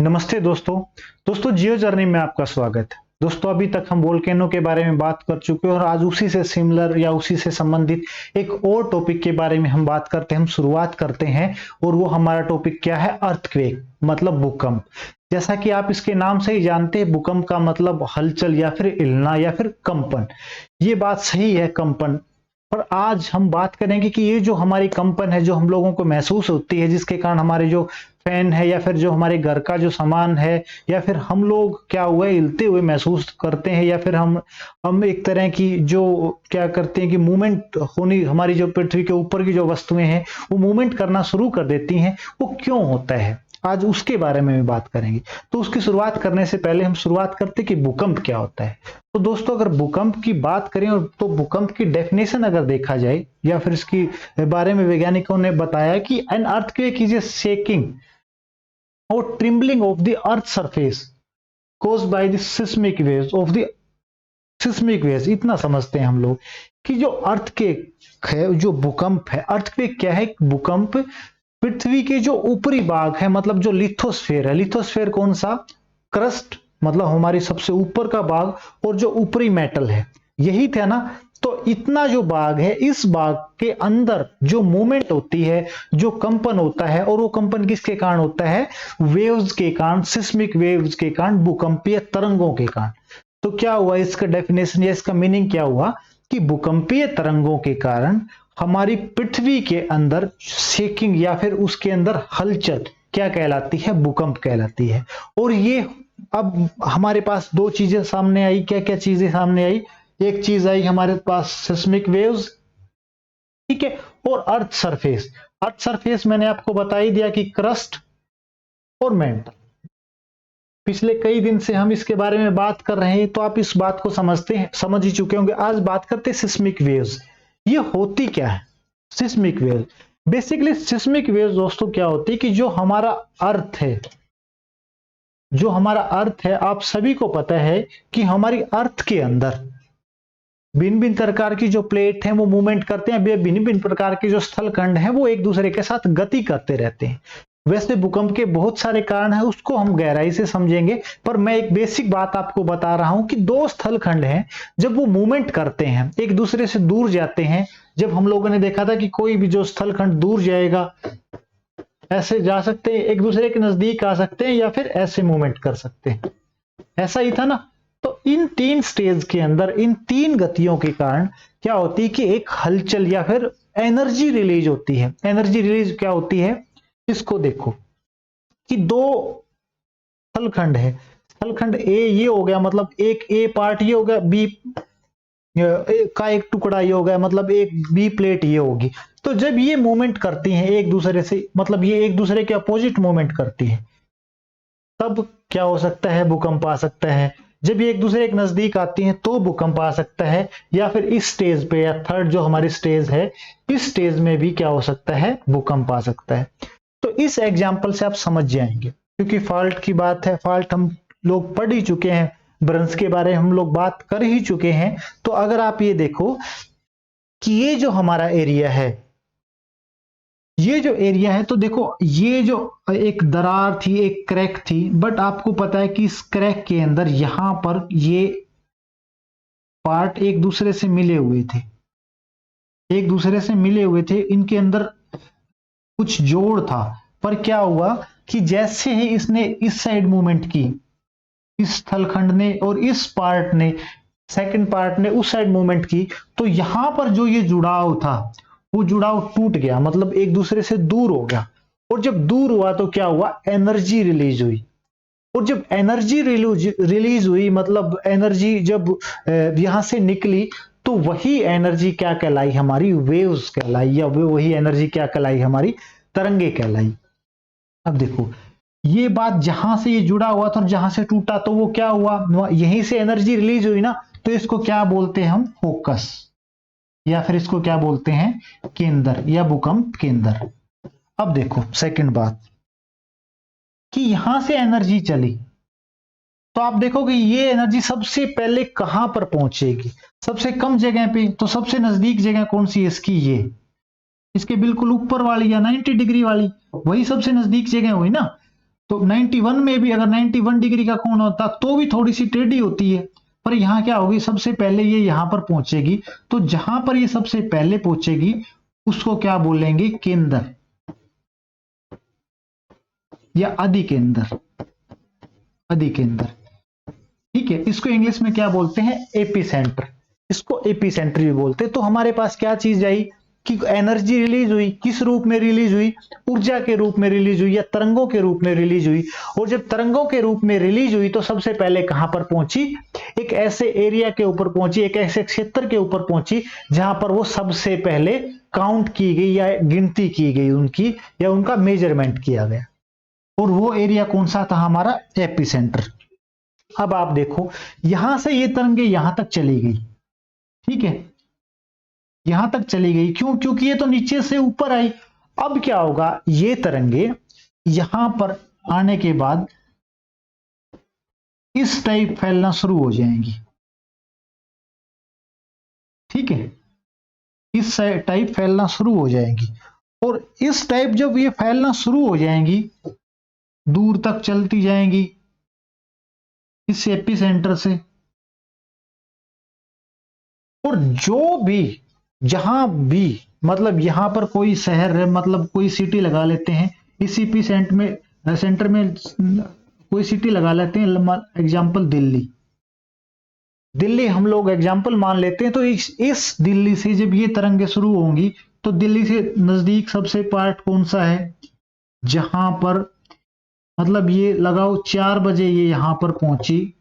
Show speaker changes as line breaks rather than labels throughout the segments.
नमस्ते दोस्तों जियो जर्नी में आपका स्वागत है। दोस्तों अभी तक हम वोल्केनो के बारे में बात कर चुके हैं और आज उसी से सिमिलर या उसी से संबंधित एक और टॉपिक के बारे में हम बात करते हैं, हम शुरुआत करते हैं। और वो हमारा टॉपिक क्या है? अर्थक्वेक मतलब भूकंप। जैसा कि आप इसके नाम से ही जानते हैं, भूकंप का मतलब हलचल या फिर हिलना या फिर कंपन। ये बात सही है, कंपन। पर आज हम बात करेंगे कि ये जो हमारी कंपन है, जो हम लोगों को महसूस होती है, जिसके कारण हमारे जो फैन है या फिर जो हमारे घर का जो सामान है या फिर हम लोग क्या हुआ हिलते हुए महसूस करते हैं, या फिर हम एक तरह की जो क्या करते हैं कि मूवमेंट होनी, हमारी जो पृथ्वी के ऊपर की जो वस्तुएं हैं वो मूवमेंट करना शुरू कर देती हैं, वो क्यों होता है? आज उसके बारे में बात करेंगे। तो उसकी शुरुआत करने से पहले हम शुरुआत करते कि भूकंप क्या होता है। तो दोस्तों अगर भूकंप की बात करें और तो भूकंप की डेफिनेशन अगर देखा जाए या फिर इसकी बारे में वैज्ञानिकों ने बताया कि an earthquake is a shaking और trembling of the earth surface caused by the seismic waves of the seismic waves। इतना समझते हैं हम लोग कि जो अर्थक्वेक है, जो भूकंप है, अर्थक्वेक क्या है? भूकंप पृथ्वी के जो ऊपरी भाग है, मतलब जो लिथोस्फेयर है। लिथोस्फेयर कौन सा? क्रस्ट, मतलब हमारी सबसे ऊपर का भाग, और जो ऊपरी मेटल है, यही था ना। तो इतना जो भाग है, इस भाग के अंदर जो मूवमेंट होती है, जो कंपन होता है, और वो कंपन किसके कारण होता है? वेव्स के कारण, सिस्मिक वेव्स के कारण, भूकंपीय तरंगों के कारण। तो क्या हुआ इसका डेफिनेशन या इसका मीनिंग क्या हुआ कि भूकंपीय तरंगों के कारण हमारी पृथ्वी के अंदर शेकिंग या फिर उसके अंदर हलचल क्या कहलाती है? भूकंप कहलाती है। और ये अब हमारे पास दो चीजें सामने आई। क्या क्या चीजें सामने आई? एक चीज आई हमारे पास सिस्मिक वेव्स, ठीक है, और अर्थ सरफेस। अर्थ सरफेस मैंने आपको बता ही दिया कि क्रस्ट और मेंटल। पिछले कई दिन से हम इसके बारे में बात कर रहे हैं, तो आप इस बात को समझ ही चुके होंगे। आज बात करते हैं सिस्मिक वेव्स। ये होती क्या है seismic wave? Basically seismic waves दोस्तों क्या होती है कि जो हमारा अर्थ है, जो हमारा अर्थ है, आप सभी को पता है कि हमारी अर्थ के अंदर भिन्न भिन्न प्रकार की जो प्लेट हैं वो मूवमेंट करते हैं। भिन्न भिन्न प्रकार के जो स्थलखंड हैं वो एक दूसरे के साथ गति करते रहते हैं। वैसे भूकंप के बहुत सारे कारण हैं, उसको हम गहराई से समझेंगे, पर मैं एक बेसिक बात आपको बता रहा हूं कि दो स्थलखंड हैं, जब वो मूवमेंट करते हैं, एक दूसरे से दूर जाते हैं। जब हम लोगों ने देखा था कि कोई भी जो स्थलखंड दूर जाएगा, ऐसे जा सकते हैं, एक दूसरे के नजदीक आ सकते हैं, या फिर ऐसे मूवमेंट कर सकते हैं, ऐसा ही था ना। तो इन तीन स्टेज के अंदर, इन तीन गतियों के कारण क्या होती है कि एक हलचल या फिर एनर्जी रिलीज होती है। एनर्जी रिलीज क्या होती है? इसको देखो कि दो स्थलखंड है। स्थलखंड ए ये हो गया, मतलब एक ए पार्ट ये हो गया, बी का एक टुकड़ा ये हो गया, मतलब एक बी प्लेट ये होगी। तो जब ये मूवमेंट करती हैं एक दूसरे से, मतलब ये एक दूसरे के अपोजिट मूवमेंट करती है, तब क्या हो सकता है? भूकंप आ सकता है। जब ये एक दूसरे के नजदीक आती हैं तो भूकंप आ सकता है, या फिर इस स्टेज पे या थर्ड जो हमारी स्टेज है, इस स्टेज में भी क्या हो सकता है? भूकंप आ सकता है। तो इस एग्जाम्पल से आप समझ जाएंगे, क्योंकि फॉल्ट की बात है, फॉल्ट हम लोग पढ़ ही चुके हैं, ब्रंस के बारे में हम लोग बात कर ही चुके हैं। तो अगर आप ये देखो कि ये जो हमारा एरिया है, ये जो एरिया है, तो देखो ये जो एक दरार थी, एक क्रैक थी, बट आपको पता है कि इस क्रैक के अंदर यहां पर ये पार्ट एक दूसरे से मिले हुए थे, एक दूसरे से मिले हुए थे, इनके अंदर कुछ जोड़ था। पर क्या हुआ कि जैसे ही इसने इस साइड मूवमेंट की, इस स्थलखंड ने और इस पार्ट ने, सेकंड पार्ट ने उस साइड मूवमेंट की, तो यहां पर जो ये जुड़ाव था वो जुड़ाव टूट गया, मतलब एक दूसरे से दूर हो गया। और जब दूर हुआ तो क्या हुआ? एनर्जी रिलीज हुई। और जब एनर्जी रिलीज हुई, मतलब एनर्जी जब यहां से निकली, तो वही एनर्जी क्या कहलाई? हमारी वेव्स कहलाई, या वही एनर्जी क्या कहलाई? हमारी तरंगे कहलाई। अब देखो ये बात, जहां से ये जुड़ा हुआ था और जहां से टूटा, तो वो क्या हुआ? यहीं से एनर्जी रिलीज हुई ना। तो इसको क्या बोलते हैं हम? फोकस, या फिर इसको क्या बोलते हैं? केंद्र, या भूकंप केंद्र। अब देखो सेकंड बात कि यहां से एनर्जी चली, तो आप देखोगे ये एनर्जी सबसे पहले कहां पर पहुंचेगी? सबसे कम जगह पे। तो सबसे नजदीक जगह कौन सी है इसकी? ये इसके बिल्कुल ऊपर वाली या 90 डिग्री वाली, वही सबसे नजदीक जगह हुई ना। तो 91 में भी अगर 91 डिग्री का कोण होता तो भी थोड़ी सी टेढ़ी होती है, पर यहां क्या होगी, सबसे पहले ये यहां पर पहुंचेगी, तो जहां पर ये सबसे पहले पहुंचेगी उसको क्या बोलेंगे, केंद्र या अधिकेंद्र, अधिकेंद्र। ठीक है, इसको इंग्लिश में क्या बोलते हैं, एपीसेंटर, इसको एपीसेंटर भी बोलते हैं। तो हमारे पास क्या चीज आई कि एनर्जी रिलीज हुई, किस रूप में रिलीज हुई, ऊर्जा के रूप में रिलीज हुई या तरंगों के रूप में रिलीज हुई। और जब तरंगों के रूप में रिलीज हुई तो सबसे पहले कहां पर पहुंची, एक ऐसे एरिया के ऊपर पहुंची, एक ऐसे क्षेत्र के ऊपर पहुंची जहां पर वो सबसे पहले काउंट की गई या गिनती की गई उनकी, या उनका मेजरमेंट किया गया। और वो एरिया कौन सा था, हमारा एपीसेंटर। अब आप देखो, यहां से ये तरंगे यहां तक चली गई, ठीक है, यहां तक चली गई, क्यों, क्योंकि ये तो नीचे से ऊपर आई। अब क्या होगा, ये तरंगे यहां पर आने के बाद इस टाइप फैलना शुरू हो जाएंगी, ठीक है, इस टाइप फैलना शुरू हो जाएंगी। और इस टाइप जब ये फैलना शुरू हो जाएंगी, दूर तक चलती जाएंगी इस एपीसेंटर से, और जो भी जहां भी, मतलब यहां पर कोई शहर है, मतलब कोई सिटी लगा लेते हैं, इस एपीसेंटर में, सेंटर में कोई सिटी लगा लेते हैं, एग्जांपल दिल्ली, दिल्ली हम लोग एग्जांपल मान लेते हैं। तो इस दिल्ली से जब ये तरंगे शुरू होंगी तो दिल्ली से नजदीक सबसे पार्ट कौन सा है, जहां पर, मतलब ये लगाओ 4 बजे ये यहां पर पहुंची,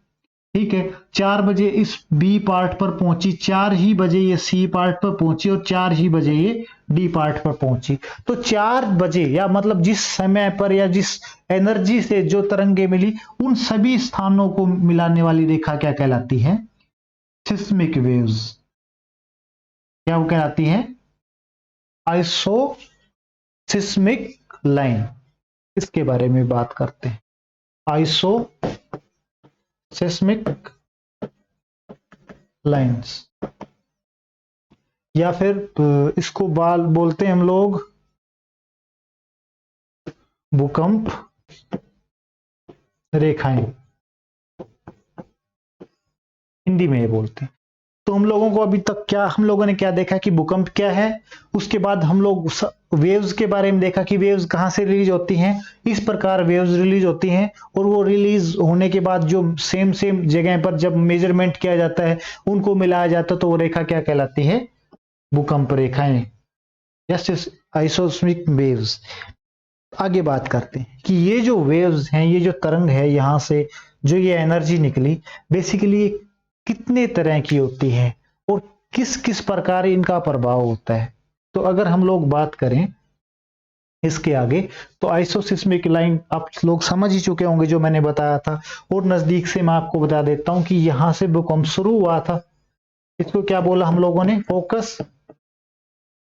ठीक है, 4 बजे इस बी पार्ट पर पहुंची, 4 ही बजे ये सी पार्ट पर पहुंची, और 4 ही बजे ये डी पार्ट पर पहुंची। तो 4 बजे, या मतलब जिस समय पर या जिस एनर्जी से जो तरंगे मिली, उन सभी स्थानों को मिलाने वाली रेखा क्या कहलाती है, सिस्मिक वेव्स। क्या वो कहलाती है, आइसोसिस्मिक लाइन। इसके बारे में बात करते हैं, आइसोसिस्मिक लाइंस, या फिर इसको बोलते हैं हम लोग भूकंप रेखाएं, हिंदी में ये बोलते हैं। तो हम लोगों को अभी तक क्या, हम लोगों ने क्या देखा कि भूकंप क्या है, उसके बाद हम लोग वेव्स के बारे में देखा कि वेव्स कहां से रिलीज होती हैं, इस प्रकार वेव्स रिलीज होती हैं। और वो रिलीज होने के बाद जो सेम जगह पर जब मेजरमेंट किया जाता है, उनको मिलाया जाता है, तो वो रेखा क्या कहलाती है, भूकंप रेखाएं, यस, आइसोस्मिक वेव्स। आगे बात करते हैं कि ये जो वेव्स हैं, ये जो तरंग है, यहां से जो ये एनर्जी निकली, बेसिकली कितने तरह की होती है और किस किस प्रकार इनका प्रभाव होता है। तो अगर हम लोग बात करें इसके आगे, तो आइसोसिस्मिक लाइन आप लोग समझ ही चुके होंगे जो मैंने बताया था। और नजदीक से मैं आपको बता देता हूं कि यहां से भूकंप शुरू हुआ था, इसको क्या बोला हम लोगों ने, फोकस।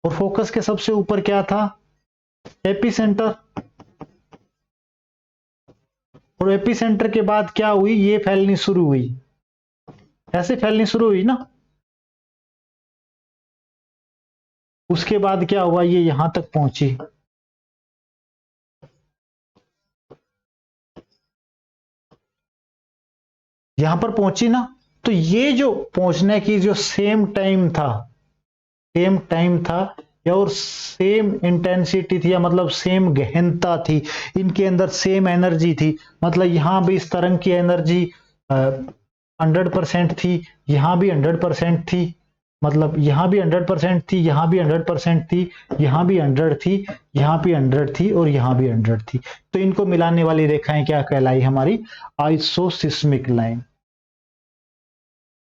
और फोकस के सबसे ऊपर क्या था, एपीसेंटर। और एपीसेंटर के बाद क्या हुई, ये फैलनी शुरू हुई, ऐसे फैलनी शुरू हुई ना। उसके बाद क्या हुआ, ये यहां तक पहुंची, यहां पर पहुंची ना। तो ये जो पहुंचने की जो सेम टाइम था या और सेम इंटेंसिटी थी, या मतलब सेम गहनता थी, इनके अंदर सेम एनर्जी थी। मतलब यहां भी इस तरंग की एनर्जी 100% थी, यहां भी 100% थी, मतलब यहां भी 100% थी, यहां भी 100% थी, यहां भी 100 थी, यहां भी 100 थी, और यहां भी 100 थी। तो इनको मिलाने वाली रेखाएं क्या कहलाई, हमारी आइसोसिस्मिक लाइन।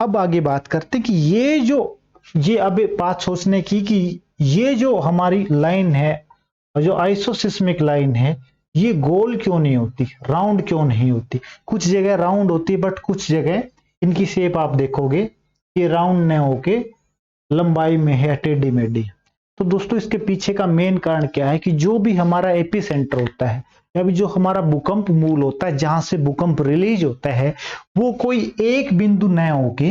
अब आगे बात करते कि ये अब बात सोचने की कि ये जो हमारी लाइन है, जो आइसोसिस्मिक लाइन है, ये गोल क्यों नहीं होती, राउंड क्यों नहीं होती। कुछ जगह राउंड होती है, बट कुछ जगह इनकी शेप आप देखोगे ये राउंड न होके लंबाई में है, टेढ़ी मेढ़ी। तो दोस्तों इसके पीछे का मेन कारण क्या है कि जो भी हमारा एपीसेंटर होता है, या भी जो हमारा भूकंप मूल होता है, जहां से भूकंप रिलीज होता है, वो कोई एक बिंदु न होके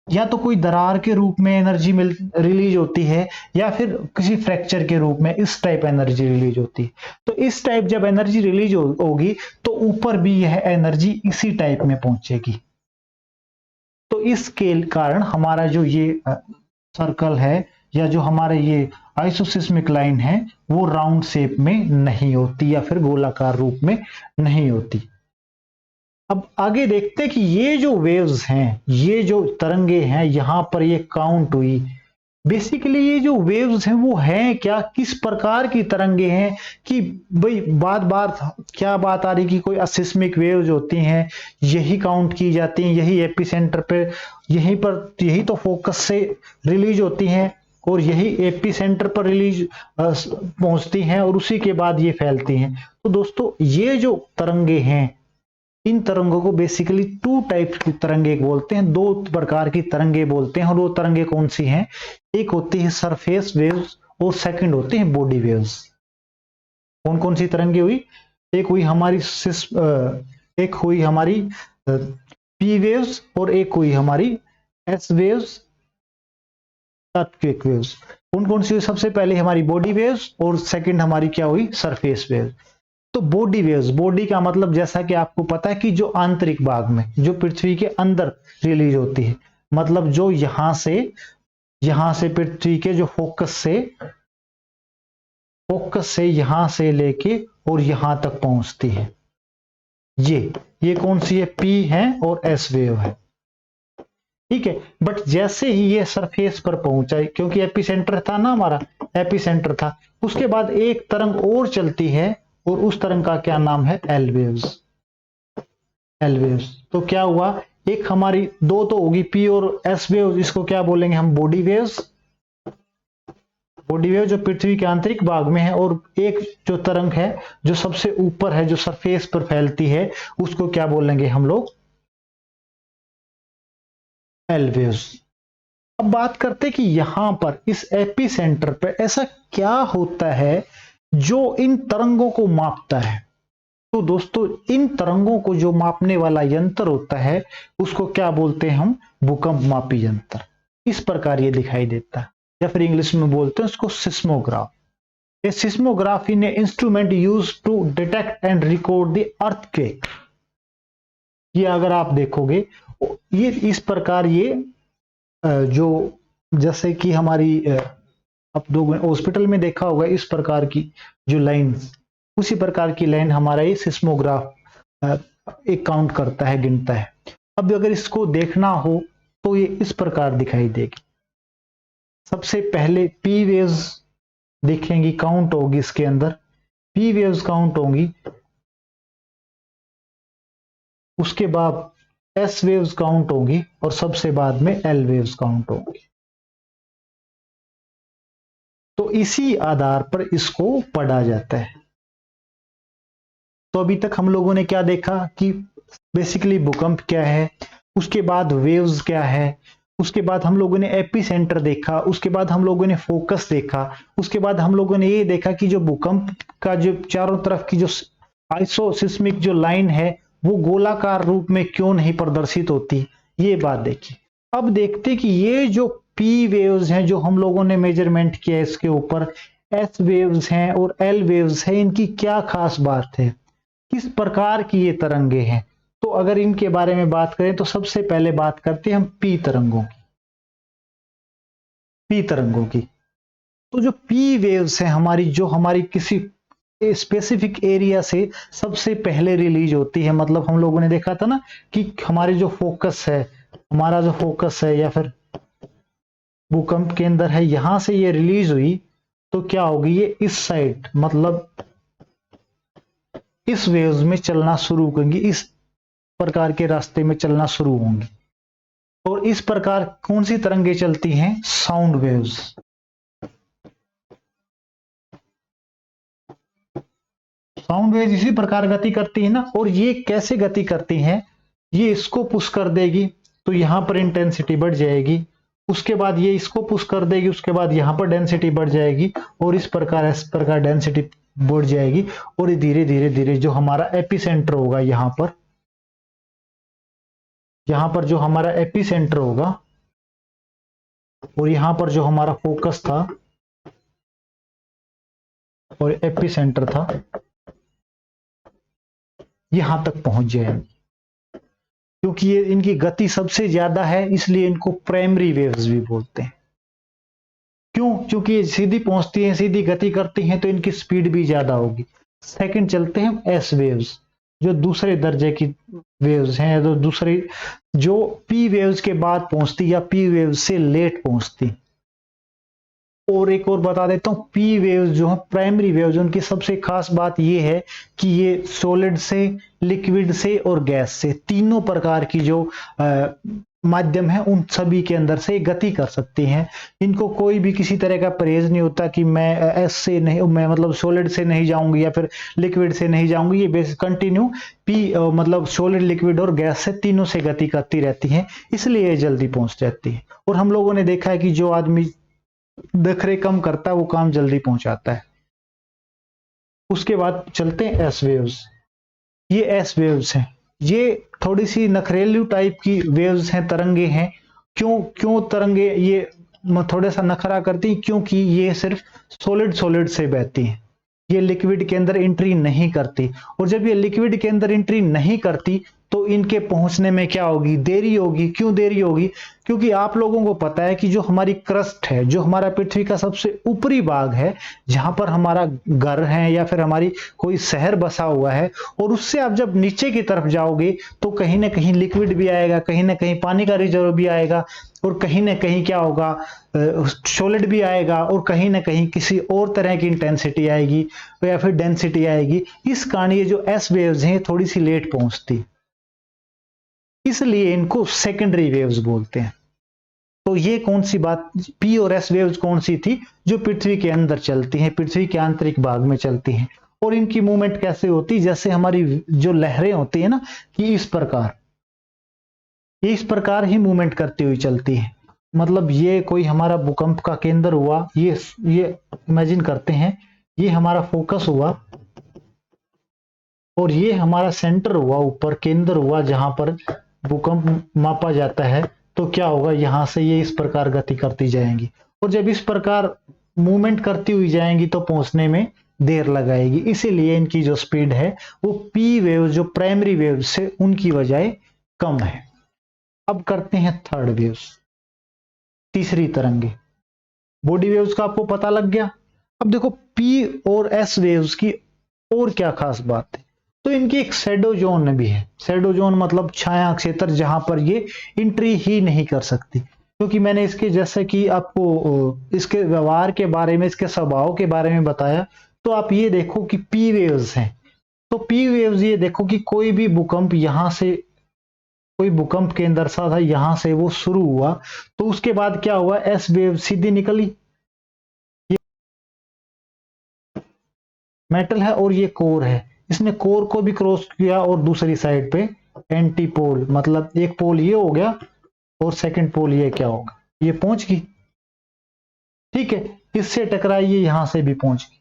या तो कोई दरार के रूप में एनर्जी रिलीज होती है, या फिर किसी फ्रैक्चर के रूप में इस टाइप एनर्जी रिलीज होती है। तो इस टाइप जब एनर्जी रिलीज होगी तो ऊपर भी यह एनर्जी इसी टाइप में पहुंचेगी। तो इसके कारण हमारा जो ये सर्कल है या जो हमारे ये आइसोसिस्मिक लाइन है वो राउंड शेप में नहीं होती या फिर गोलाकार रूप में नहीं होती। अब आगे देखते हैं कि ये जो वेव्स हैं, ये जो तरंगे हैं, यहां पर ये काउंट हुई। बेसिकली ये जो वेव्स हैं वो हैं क्या, किस प्रकार की तरंगे हैं, कि भाई बार बार क्या बात आ रही कि कोई असिस्मिक वेव्स होती हैं, यही काउंट की जाती हैं, यही एपिसेंटर पे, यहीं पर यही तो फोकस से रिलीज होती हैं और यही एपिसेंटर पर रिलीज पहुंचती हैं और उसी के बाद ये फैलती हैं। तो दोस्तों ये जो तरंगे हैं, इन तरंगों को बेसिकली टू टाइप की तरंगे बोलते हैं, दो प्रकार की तरंगे बोलते हैं। और वो तरंगे कौन सी हैं, एक होती है सरफेस वेव्स और सेकंड होती है बॉडी वेव्स। कौन कौन सी तरंगे हुई, एक हुई हमारी पी वेव्स और एक हुई हमारी एस वेव्स, अर्थक्वेक वेव्स। कौन कौन सी हुई, सबसे पहले हमारी बॉडी वेव्स और सेकंड हमारी क्या हुई, सरफेस वेव्स। तो बॉडी वेव्स, बॉडी का मतलब जैसा कि आपको पता है कि जो आंतरिक भाग में, जो पृथ्वी के अंदर रिलीज होती है, मतलब जो यहां से पृथ्वी के जो फोकस से यहां से लेके और यहां तक पहुंचती है। ये कौन सी है, पी है और एस वेव है, ठीक है। बट जैसे ही ये सरफेस पर पहुंचा, क्योंकि एपिसेंटर था ना हमारा, एपिसेंटर था, उसके बाद एक तरंग और चलती है और उस तरंग का क्या नाम है, एल वेव्स। तो क्या हुआ, एक हमारी दो तो होगी पी और एस वेव्स, इसको क्या बोलेंगे हम, बॉडी वेव्स। बॉडी वेव जो पृथ्वी के आंतरिक भाग में है, और एक जो तरंग है जो सबसे ऊपर है, जो सरफेस पर फैलती है, उसको क्या बोलेंगे हम लोग, एल वेव्स। अब बात करते कि यहां पर इस एपिसेंटर पर ऐसा क्या होता है जो इन तरंगों को मापता है। तो दोस्तों इन तरंगों को जो मापने वाला यंत्र होता है उसको क्या बोलते हैं हम, भूकंप मापी यंत्र। इस प्रकार ये दिखाई देता है, या फिर इंग्लिश में बोलते हैं उसको seismograph. A seismograph in a instrument use to detect and record the earthquake. ये अगर आप देखोगे, ये इस प्रकार, ये जो जैसे कि हमारी आप लोग हॉस्पिटल में देखा होगा, इस प्रकार की जो लाइन, उसी प्रकार की लाइन हमारा ये सिस्मोग्राफ एक काउंट करता है, गिनता है। अब अगर इसको देखना हो तो ये इस प्रकार दिखाई देगी। सबसे पहले पी वेव्स देखेंगी, काउंट होगी इसके अंदर, पी वेव्स काउंट होंगी, उसके बाद एस वेव्स काउंट होगी और सबसे बाद में एल वेव्स काउंट होंगी। तो इसी आधार पर इसको पढ़ा जाता है। तो अभी तक हम लोगों ने क्या देखा कि बेसिकली भूकंप क्या है, उसके बाद वेव्स क्या है, उसके बाद हम लोगों ने एपिसेंटर देखा, उसके बाद हम लोगों ने फोकस देखा, उसके बाद हम लोगों ने ये देखा कि जो भूकंप का जो चारों तरफ की जो आइसोसिस्मिक जो लाइन है वो गोलाकार रूप में क्यों नहीं प्रदर्शित होती, ये बात देखी। अब देखते कि ये जो पी वेव्स हैं जो हम लोगों ने मेजरमेंट किया, इसके ऊपर एस वेव्स हैं और एल वेव्स हैं, इनकी क्या खास बात है, किस प्रकार की ये तरंगे हैं। तो अगर इनके बारे में बात करें तो सबसे पहले बात करते हैं हम पी तरंगों की। तो जो पी वेव्स हैं हमारी, जो हमारी किसी स्पेसिफिक एरिया से सबसे पहले रिलीज होती है, मतलब हम लोगों ने देखा था ना कि हमारे जो फोकस है, हमारा जो फोकस है या फिर भूकंप के अंदर है, यहां से ये रिलीज हुई तो क्या होगी, ये इस साइड मतलब इस वेव्स में चलना शुरू करेंगी, इस प्रकार के रास्ते में चलना शुरू होंगी। और इस प्रकार कौन सी तरंगे चलती हैं, साउंड वेव्स। साउंड वेव इसी प्रकार गति करती है ना, और ये कैसे गति करती हैं, ये इसको पुश कर देगी तो यहां पर इंटेंसिटी बढ़ जाएगी, उसके बाद ये इसको पुश कर देगी, उसके बाद यहां पर डेंसिटी बढ़ जाएगी, और इस प्रकार डेंसिटी बढ़ जाएगी, और धीरे धीरे धीरे जो हमारा एपिसेंटर होगा, यहां पर जो हमारा एपिसेंटर होगा और यहां पर जो हमारा फोकस था और एपी सेंटर था यहां तक पहुंच जाएंगे। क्योंकि ये इनकी गति सबसे ज्यादा है इसलिए इनको प्राइमरी वेव्स भी बोलते हैं। क्यों? क्योंकि ये सीधी पहुंचती हैं, सीधी गति करती हैं, तो इनकी स्पीड भी ज्यादा होगी। सेकंड चलते हैं एस वेव्स, जो दूसरे दर्जे की वेव्स हैं, तो दूसरे जो पी वेव्स के बाद पहुंचती या पी वेव्स से लेट पहुंचती। और एक और बता देता हूं, पी वेव्स जो है प्राइमरी वेव्स, उनकी सबसे खास बात यह है कि ये सॉलिड से, लिक्विड से और गैस से, तीनों प्रकार की जो माध्यम है उन सभी के अंदर से गति कर सकती हैं। इनको कोई भी किसी तरह का परहेज नहीं होता कि मैं एस से नहीं, मैं मतलब सॉलिड से नहीं जाऊंगी या फिर लिक्विड से नहीं जाऊंगी। ये बेस कंटिन्यू पी मतलब सॉलिड, लिक्विड और गैस से तीनों से गति करती रहती हैं, इसलिए ये जल्दी पहुंच जाती है। और हम लोगों ने देखा है कि जो आदमी दखरे कम करता है वो काम जल्दी पहुंचाता है। उसके बाद चलते हैं एस वेव्स। ये एस वेव्स हैं, ये थोड़ी सी नखरेलू टाइप की वेव्स हैं, तरंगे हैं। क्यों क्यों तरंगे ये थोड़ा सा नखरा करती? क्योंकि ये सिर्फ सॉलिड सॉलिड से बहती हैं, ये लिक्विड के अंदर एंट्री नहीं करती। और जब ये लिक्विड के अंदर एंट्री नहीं करती तो इनके पहुंचने में क्या होगी? देरी होगी। क्यों देरी होगी? क्योंकि आप लोगों को पता है कि जो हमारी क्रस्ट है, जो हमारा पृथ्वी का सबसे ऊपरी भाग है, जहां पर हमारा घर है या फिर हमारी कोई शहर बसा हुआ है, और उससे आप जब नीचे की तरफ जाओगे तो कहीं ना कहीं लिक्विड भी आएगा, कहीं ना कहीं पानी का रिजर्व भी आएगा, और कहीं ना कहीं क्या होगा? सॉलिड भी आएगा, और कहीं ना कहीं किसी और तरह की इंटेंसिटी आएगी या फिर डेंसिटी आएगी। इस कारण ये जो एस वेव्स हैं थोड़ी सी लेट पहुंचती, इसलिए इनको सेकेंडरी वेव्स बोलते हैं। तो ये कौन सी बात, पी और एस वेव्स कौन सी थी? जो पृथ्वी के अंदर चलती हैं, पृथ्वी के आंतरिक भाग में चलती हैं। और इनकी मूवमेंट कैसे होती? जैसे हमारी जो लहरें होती है ना, कि इस प्रकार ही मूवमेंट करती हुई चलती है। मतलब ये कोई हमारा भूकंप का केंद्र हुआ, ये इमेजिन करते हैं, ये हमारा फोकस हुआ और ये हमारा सेंटर हुआ, ऊपर केंद्र हुआ जहां पर भूकंप मापा जाता है। तो क्या होगा? यहां से ये इस प्रकार गति करती जाएंगी, और जब इस प्रकार मूवमेंट करती हुई जाएंगी तो पहुंचने में देर लगाएगी। इसीलिए इनकी जो स्पीड है वो पी वेव, जो प्राइमरी वेव से उनकी बजाय कम है। अब करते हैं थर्ड वेव्स, तीसरी तरंगे। बॉडी वेव्स का आपको पता लग गया। अब देखो पी और एस वेव्स की और क्या खास बात है? तो इनकी एक शैडो जोन भी है। शैडो जोन मतलब छाया क्षेत्र, जहां पर ये एंट्री ही नहीं कर सकती। क्योंकि मैंने इसके, जैसे कि आपको इसके व्यवहार के बारे में, इसके स्वभाव के बारे में बताया, तो आप ये देखो कि पी वेव्स हैं। तो पी वेव्स, ये देखो कि कोई भी भूकंप यहां से, कोई भूकंप के अंदर सा था, यहां से वो शुरू हुआ, तो उसके बाद क्या हुआ? एस वेव सीधी निकली, मेटल है और ये कोर है, इसने कोर को भी क्रॉस किया, और दूसरी साइड पे एंटी पोल, मतलब एक पोल ये हो गया और सेकंड पोल ये क्या होगा? ये पहुंच गई। ठीक है, इससे टकराई, ये यहां से भी पहुंच गई।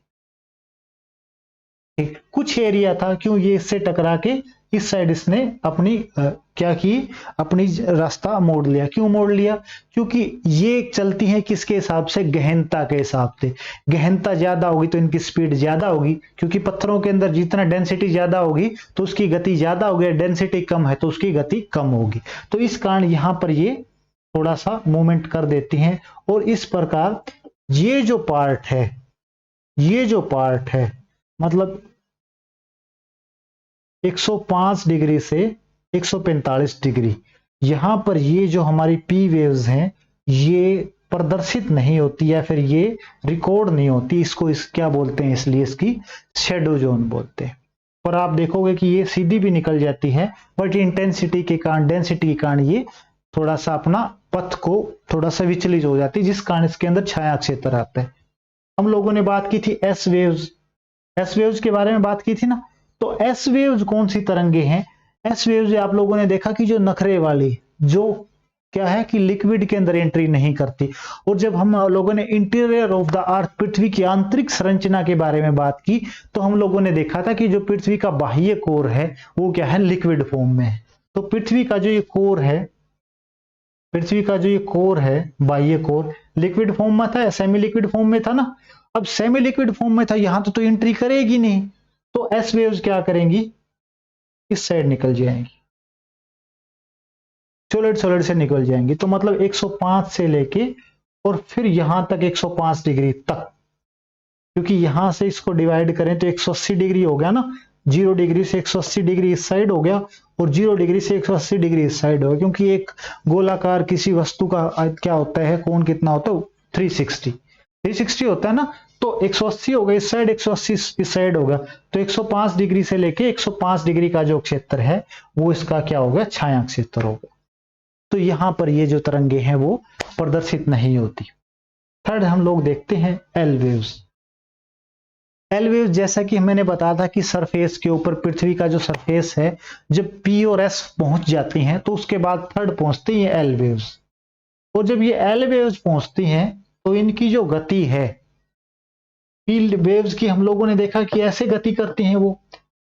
कुछ एरिया था, क्यों ये इससे टकरा के इस साइड इसने अपनी क्या की? अपनी रास्ता मोड़ लिया। क्यों मोड़ लिया? क्योंकि ये चलती है किसके हिसाब से? गहनता के हिसाब से। गहनता ज्यादा होगी तो इनकी स्पीड ज्यादा होगी, क्योंकि पत्थरों के अंदर जितना डेंसिटी ज्यादा होगी तो उसकी गति ज्यादा होगी, डेंसिटी कम है तो उसकी गति कम होगी। तो इस कारण यहां पर ये थोड़ा सा मूवमेंट कर देती हैं। और इस प्रकार ये जो पार्ट है, ये जो पार्ट है, मतलब 105 डिग्री से 145 डिग्री, यहां पर ये जो हमारी पी वेव्स हैं ये प्रदर्शित नहीं होती या फिर ये रिकॉर्ड नहीं होती। इसको क्या बोलते हैं? इसलिए इसकी शेडो जोन बोलते हैं। और आप देखोगे कि ये सीधी भी निकल जाती है, बट इंटेंसिटी के कारण, डेंसिटी के कारण ये थोड़ा सा अपना पथ को थोड़ा सा विचलित हो जाती है, जिस कारण इसके अंदर छाया क्षेत्र आता है। हम लोगों ने बात की थी एस वेव्स, एस वेव्स के बारे में बात की थी ना। तो एस वेव्स कौन सी तरंगे हैं? एस वेव्स आप लोगों ने देखा कि जो नखरे वाली, जो क्या है कि लिक्विड के अंदर एंट्री नहीं करती। और जब हम लोगों ने इंटीरियर ऑफ द अर्थ, पृथ्वी की आंतरिक संरचना के बारे में बात की, तो हम लोगों ने देखा था कि जो पृथ्वी का बाह्य कोर है वो क्या है? लिक्विड फॉर्म में है। तो पृथ्वी का जो ये कोर है, पृथ्वी का जो ये कोर है, बाह्य कोर, लिक्विड फॉर्म में था या सेमी लिक्विड फॉर्म में था ना। अब सेमी लिक्विड फॉर्म में था, यहां तो एंट्री करेगी नहीं, तो एस वेव्स क्या करेंगी, इस साइड निकल जाएंगी, सॉलिड सॉलिड से निकल जाएंगी। तो मतलब 105 से लेके और फिर यहां तक 105 डिग्री तक, क्योंकि यहां से इसको डिवाइड करें तो 180 डिग्री हो गया ना, 0 डिग्री से 180 डिग्री इस साइड हो गया और 0 डिग्री से 180 डिग्री इस साइड हो गया, क्योंकि एक गोलाकार किसी वस्तु का क्या होता है, कोण कितना होता है, 360 होता है ना। तो 180 हो गया इस साइड, 180 इस साइड हो गया, तो 105 डिग्री से लेके 105 डिग्री का जो क्षेत्र है वो इसका क्या हो गया, छाया क्षेत्र हो गया। तो यहां पर ये जो तरंगे हैं वो प्रदर्शित नहीं होती। थर्ड हम लोग देखते हैं एल वेव्स। एल वेव्स जैसा कि मैंने बताया था कि सरफेस के ऊपर, पृथ्वी का जो सरफेस है, जब पी और एस पहुंच जाती हैं तो उसके बाद थर्ड पहुंचती है एल वेव्स। और जब ये एल वेव्स पहुंचती हैं तो इनकी जो गति है, फील्ड वेव्स की हम लोगों ने देखा कि ऐसे गति करती हैं, वो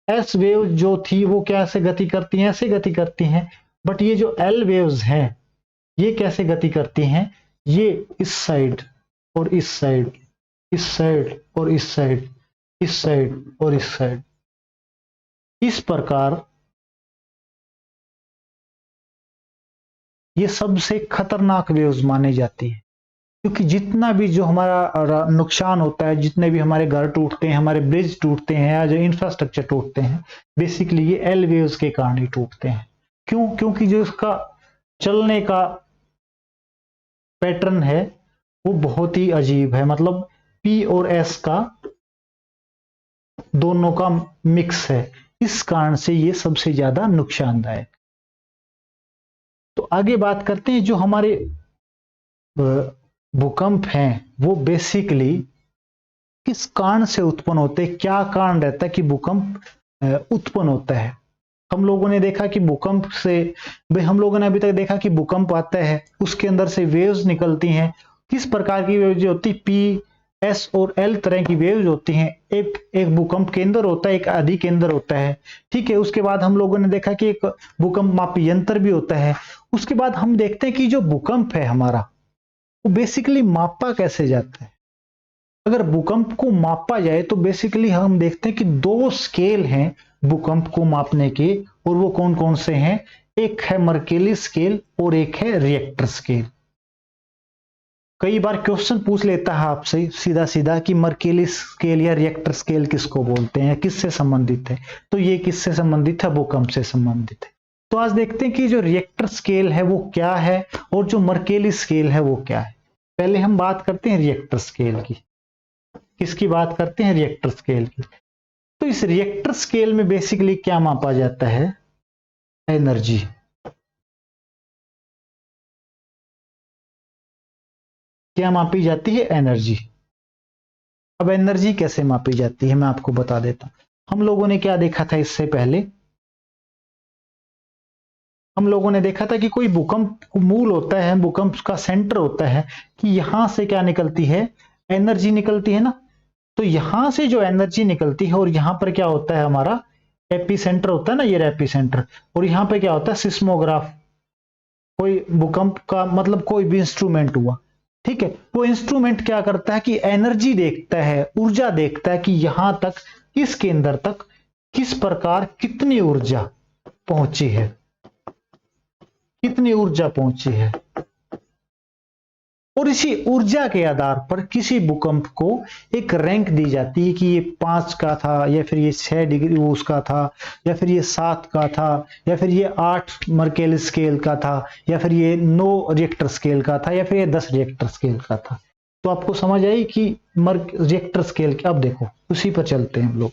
एस वेव जो थी वो कैसे गति करती हैं, ऐसे गति करती हैं। बट ये जो एल वेव्स हैं ये कैसे गति करती हैं, ये इस साइड और इस साइड, इस साइड और इस साइड, इस साइड और इस साइड, इस प्रकार ये सबसे खतरनाक वेव्स मानी जाती है। क्योंकि जितना भी जो हमारा नुकसान होता है, जितने भी हमारे घर टूटते हैं, हमारे ब्रिज टूटते हैं या जो इंफ्रास्ट्रक्चर टूटते हैं, बेसिकली ये एल वेव्स के कारण ही टूटते हैं। क्यों? क्योंकि जो इसका चलने का पैटर्न है वो बहुत ही अजीब है, मतलब पी और एस का दोनों का मिक्स है, इस कारण से ये सबसे ज्यादा नुकसानदायक। तो आगे बात करते हैं, जो हमारे भूकंप हैं वो बेसिकली किस कारण से उत्पन्न होते हैं, क्या कारण रहता है कि भूकंप उत्पन्न होता है। हम लोगों ने देखा कि भूकंप से, हम लोगों ने अभी तक देखा कि भूकंप आता है, उसके अंदर से वेव्स निकलती हैं। किस प्रकार की वेव्स होती, पी, एस और एल तरह की वेव्स होती हैं। एक भूकंप केंद्र होता है, एक आदि केंद्र होता है, ठीक है। उसके बाद हम लोगों ने देखा कि एक भूकंप मापी यंत्र भी होता है। उसके बाद हम देखते हैं कि जो भूकंप है हमारा, वो बेसिकली मापा कैसे जाता है। अगर भूकंप को मापा जाए तो बेसिकली हम देखते हैं कि 2 स्केल हैं भूकंप को मापने के, और वो कौन कौन से हैं, एक है मर्केली स्केल और एक है रिएक्टर स्केल। कई बार क्वेश्चन पूछ लेता है आपसे सीधा सीधा कि मर्केली स्केल या रिएक्टर स्केल किसको बोलते हैं, किससे संबंधित है। तो ये किससे संबंधित है, भूकंप से संबंधित है। तो आज देखते हैं कि जो रिएक्टर स्केल है वो क्या है और जो मर्केली स्केल है वो क्या है। पहले हम बात करते हैं रिएक्टर स्केल की। किसकी बात करते हैं, रिएक्टर स्केल की। तो इस रिएक्टर स्केल में बेसिकली क्या मापा जाता है, एनर्जी। क्या मापी जाती है, एनर्जी। अब एनर्जी कैसे मापी जाती है मैं आपको बता देता हूं। हम लोगों ने क्या देखा था इससे पहले, हम लोगों ने देखा था कि कोई भूकंप मूल होता है, भूकंप का सेंटर होता है, कि यहां से क्या निकलती है, एनर्जी निकलती है ना। तो यहां से जो एनर्जी निकलती है, और यहां पर क्या होता है, हमारा एपी सेंटर होता है ना, ये एपी सेंटर, और यहां पे क्या होता है, सिस्मोग्राफ। कोई भूकंप का मतलब कोई भी इंस्ट्रूमेंट हुआ, ठीक है, वो इंस्ट्रूमेंट क्या करता है कि एनर्जी देखता है, ऊर्जा देखता है कि यहां तक, इस केंद्र तक किस प्रकार कितनी ऊर्जा पहुंची है, कितनी ऊर्जा पहुंची है। और इसी ऊर्जा के आधार पर किसी भूकंप को एक रैंक दी जाती है कि ये 5 का था, या फिर ये 6 डिग्री उसका था, या फिर ये 7 का था, या फिर ये 8 मर्केली स्केल का था, या फिर ये 9 रिएक्टर स्केल का था, या फिर ये 10 रिएक्टर स्केल का था। तो आपको समझ आई कि रिएक्टर स्केल के। अब देखो उसी पर चलते हैं हम लोग।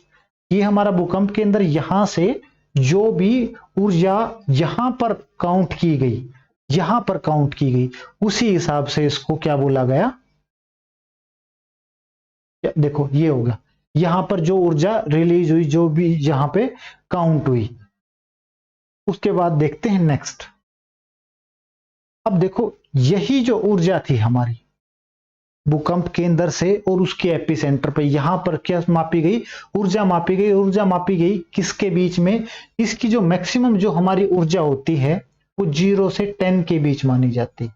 ये हमारा भूकंप के अंदर यहां से जो भी ऊर्जा यहां पर काउंट की गई, यहां पर काउंट की गई, उसी हिसाब से इसको क्या बोला गया, देखो ये होगा, यहां पर जो ऊर्जा रिलीज हुई, जो भी यहां पे काउंट हुई। उसके बाद देखते हैं नेक्स्ट। अब देखो यही जो ऊर्जा थी हमारी भूकंप केंद्र से और उसके एपिसेंटर पे, यहां पर क्या मापी गई, ऊर्जा मापी गई। ऊर्जा मापी गई किसके बीच में, इसकी जो मैक्सिमम जो हमारी ऊर्जा होती है वो 0 से 10 के बीच मानी जाती है।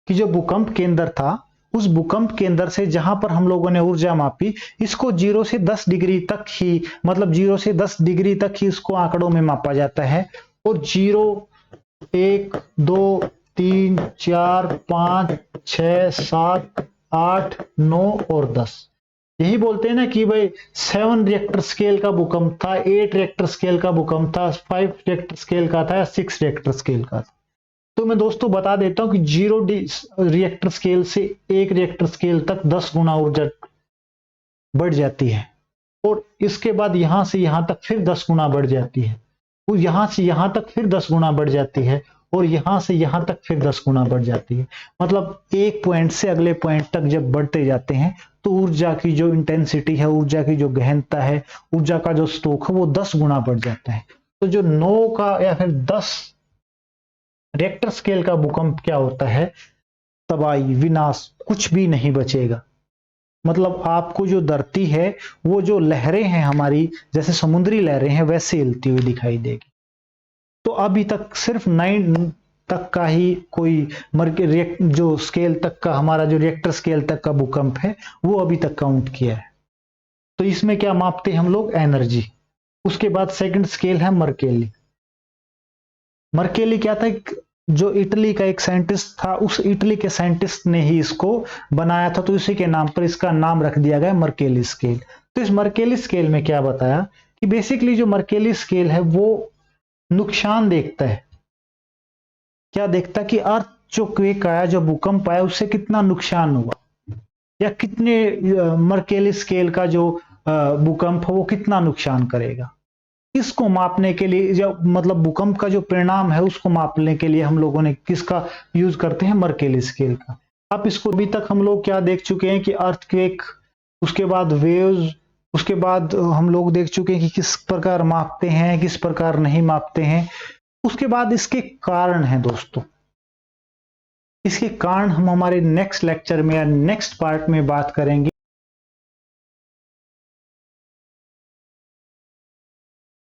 कि जो भूकंप केंद्र था, उस भूकंप केंद्र से जहां पर हम लोगों ने ऊर्जा मापी, इसको 0 से 10 डिग्री तक ही, मतलब 0 से 10 डिग्री तक ही इसको आंकड़ों में मापा जाता है। और 0, 1, 2, 3, 4, 5, 6, 7, 8, 9 और 10, यही बोलते हैं ना कि भाई 7 रिएक्टर स्केल का भूकंप था, 8 रिएक्टर स्केल का भूकंप था, 5 रिएक्टर स्केल का था या 6 रिएक्टर स्केल का था। तो मैं दोस्तों बता देता हूं कि 0 रिएक्टर स्केल से 1 रिएक्टर स्केल तक 10 गुना ऊर्जा बढ़ जाती है, और इसके बाद यहां से यहां तक फिर 10 गुना बढ़ जाती है, और यहां से यहां तक फिर 10 गुना बढ़ जाती है, और यहां से यहां तक फिर 10 गुना बढ़ जाती है। मतलब एक पॉइंट से अगले पॉइंट तक जब बढ़ते जाते हैं तो ऊर्जा की जो इंटेंसिटी है, ऊर्जा की जो गहनता है, ऊर्जा का जो स्टोक है, वो 10 गुना बढ़ जाता है। तो जो 9 का या फिर 10 रिएक्टर स्केल का भूकंप क्या होता है? तबाही, विनाश, कुछ भी नहीं बचेगा। मतलब आपको जो धरती है, वो जो लहरें हैं हमारी, जैसे समुद्री लहरें हैं, वैसे हिलती हुई दिखाई देगी। तो अभी तक सिर्फ 9 तक का ही कोई जो स्केल तक का, हमारा जो रिएक्टर स्केल तक का भूकंप है, वो अभी तक काउंट किया है। तो इसमें क्या मापते हैं हम लोग? एनर्जी। उसके बाद सेकंड स्केल है मर्केली। मर्केली क्या था? जो इटली का एक साइंटिस्ट था, उस इटली के साइंटिस्ट ने ही इसको बनाया था, तो इसी के नाम पर इसका नाम रख दिया गया मर्केली स्केल। तो इस मर्केली स्केल में क्या बताया कि बेसिकली जो मर्केली स्केल है वो नुकसान देखता है। क्या देखता है कि अर्थ जो क्वेक आया, जो भूकंप आया, उससे कितना नुकसान हुआ, या कितने मर्केली स्केल का जो भूकंप है वो कितना नुकसान करेगा। इसको मापने के लिए, जब मतलब भूकंप का जो परिणाम है उसको मापने के लिए हम लोगों ने किसका यूज करते हैं? मर्केली स्केल का। अब इसको अभी तक हम लोग क्या देख चुके हैं कि अर्थक्वेक, उसके बाद वेव्स, उसके बाद हम लोग देख चुके हैं कि किस प्रकार मापते हैं, किस प्रकार नहीं मापते हैं। उसके बाद इसके कारण हैं दोस्तों। इसके कारण हम हमारे नेक्स्ट लेक्चर में या नेक्स्ट पार्ट में बात करेंगे।